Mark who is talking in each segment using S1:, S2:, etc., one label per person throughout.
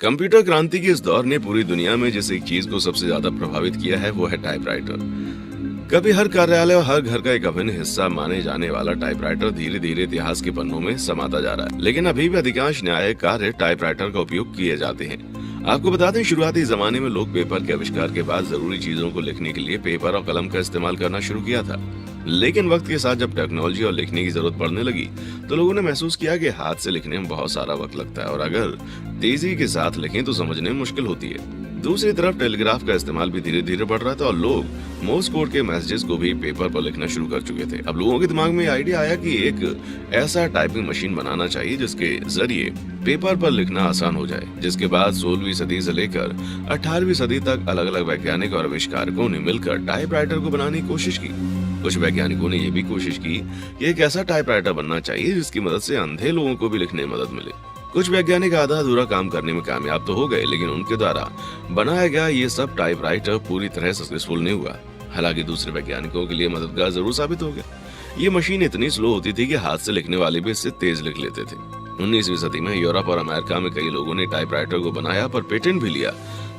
S1: Computer क्रांति के इस दौर ने पूरी दुनिया में जिस एक चीज को सबसे ज्यादा प्रभावित किया है वो है टाइपराइटर। कभी हर कार्यालय और हर घर का एक अभिन्न हिस्सा माने जाने वाला टाइपराइटर धीरे धीरे इतिहास के पन्नों में समाता जा रहा है, लेकिन अभी भी अधिकांश न्यायिक कार्य टाइपराइटर का उपयोग किए जाते हैं। आपको बता दें, शुरुआती जमाने में लोग पेपर के आविष्कार के बाद जरूरी चीजों को लिखने के लिए पेपर और कलम का इस्तेमाल करना शुरू किया था। लेकिन वक्त के साथ जब टेक्नोलॉजी और लिखने की जरूरत पड़ने लगी तो लोगों ने महसूस किया कि हाथ से लिखने में बहुत सारा वक्त लगता है और अगर तेजी के साथ लिखें तो समझने में मुश्किल होती है। दूसरी तरफ टेलीग्राफ का इस्तेमाल भी धीरे धीरे बढ़ रहा था और लोग मोर्स कोड के मैसेजेस को भी पेपर पर लिखना शुरू कर चुके थे। अब लोगों के दिमाग में आइडिया आया कि एक ऐसा टाइपिंग मशीन बनाना चाहिए जिसके जरिए पेपर पर लिखना आसान हो जाए। जिसके बाद 16वीं सदी से लेकर 18वीं सदी तक अलग अलग वैज्ञानिक और आविष्कारकों ने मिलकर टाइपराइटर को बनाने की कोशिश की। कुछ वैज्ञानिकों ने यह भी कोशिश की कि एक ऐसा टाइपराइटर बनना चाहिए जिसकी मदद से अंधे लोगों को भी लिखने में मदद मिले। कुछ वैज्ञानिक आधा अधूरा काम करने में कामयाब तो हो गए, लेकिन उनके द्वारा बनाया गया ये सब टाइपराइटर पूरी तरह सक्सेसफुल नहीं हुआ। हालांकि दूसरे वैज्ञानिकों के लिए मददगार जरूर साबित हो गया। ये मशीन इतनी स्लो होती थी कि हाथ से लिखने वाले भी इससे तेज लिख लेते थे। 19वीं सदी में यूरोप और अमेरिका में कई लोगों ने टाइपराइटर को बनाया पर पेटेंट भी लिया,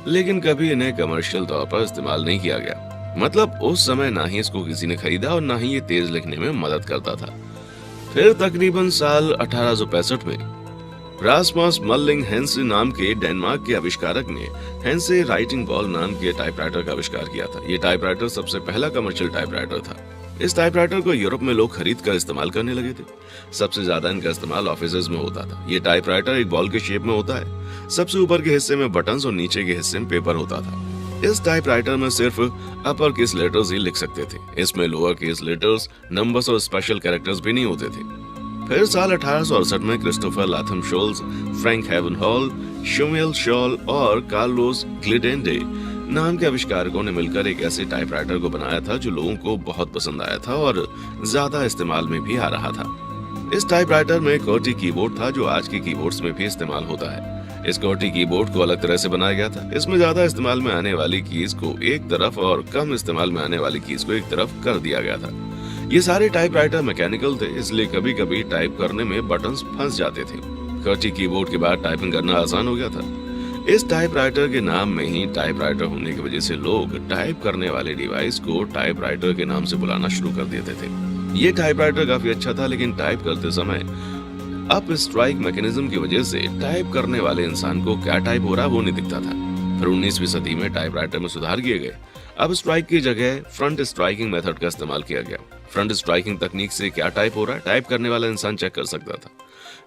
S1: लेकिन कभी इन्हें कमर्शियल तौर पर इस्तेमाल नहीं किया गया। मतलब उस समय ना ही इसको किसी ने खरीदा और ना ही ये तेज लिखने में मदद करता था। फिर तकरीबन साल 1865 में रासमस मल्लिंग हेंसे नाम के डेनमार्क के आविष्कारक ने हेंसे राइटिंग बॉल नाम के टाइपराइटर का आविष्कार किया था। ये टाइपराइटर सबसे पहला कमर्शियल टाइपराइटर था। इस टाइपराइटर को यूरोप में लोग खरीद कर इस्तेमाल करने लगे थे। सबसे ज्यादा इनका इस्तेमाल ऑफिसेज में होता था। ये टाइपराइटर एक बॉल के शेप में होता है। सबसे ऊपर के हिस्से में बटन्स और नीचे के हिस्से में पेपर होता था। इस टाइपराइटर में सिर्फ अपर केस लेटर्स ही लिख सकते थे। इसमें लोअर केस लेटर्स, नंबर्स और स्पेशल कैरेक्टर्स भी नहीं होते थे। फिर साल 1868 में Christopher Latham Sholes, Frank Haven Hall, Samuel Soule और कार्लोस ग्लिडेंडे नाम के आविष्कारकों ने मिलकर एक ऐसे टाइपराइटर को बनाया था जो लोगों को बहुत पसंद आया था और ज्यादा इस्तेमाल में भी आ रहा था। इस टाइपराइटर में QWERTY कीबोर्ड था जो आज के कीबोर्ड्स में भी इस्तेमाल होता है। इस QWERTY कीबोर्ड को अलग तरह से बनाया गया था। इसमें ज्यादा इस्तेमाल में आने वाली कीज को एक तरफ और कम इस्तेमाल में आने वाली कीज को एक तरफ कर दिया गया था। ये सारे टाइपराइटर मैकेनिकल थे, इसलिए कभी कभी टाइप करने में बटन्स फंस जाते थे। QWERTY कीबोर्ड के बाद टाइपिंग करना आसान हो गया था। इस टाइपराइटर के नाम में ही टाइपराइटर होने की वजह से लोग टाइप करने वाले डिवाइस को टाइपराइटर के नाम से बुलाना शुरू कर देते थे। ये टाइपराइटर काफी अच्छा था, लेकिन टाइप करते समय अप स्ट्राइक मैकेनिज्म की वजह से टाइप करने वाले इंसान को क्या टाइप हो रहा है वो नहीं दिखता था। फिर 19वीं सदी में टाइपराइटर में सुधार किए गए। अब स्ट्राइक की जगह फ्रंट स्ट्राइकिंग मेथड का इस्तेमाल किया गया। फ्रंट स्ट्राइकिंग तकनीक से क्या टाइप हो रहा है टाइप करने वाला इंसान चेक कर सकता था।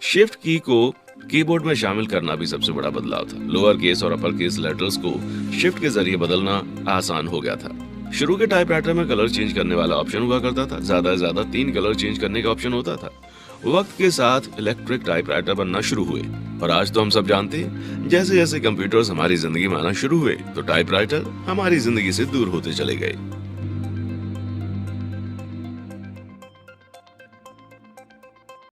S1: शिफ्ट की को कीबोर्ड में शामिल करना भी सबसे बड़ा बदलाव था। लोअर केस और अपर केस लेटर्स को शिफ्ट के जरिए बदलना आसान हो गया था। शुरू के टाइपराइटर में कलर चेंज करने वाला ऑप्शन हुआ करता था। ज्यादा से ज्यादा 3 कलर चेंज करने का ऑप्शन होता था। वक्त के साथ इलेक्ट्रिक टाइपराइटर बनना शुरू हुए और आज तो हम सब जानते हैं, जैसे जैसे कंप्यूटर्स हमारी जिंदगी में आना शुरू हुए तो टाइपराइटर हमारी जिंदगी से दूर होते चले गए।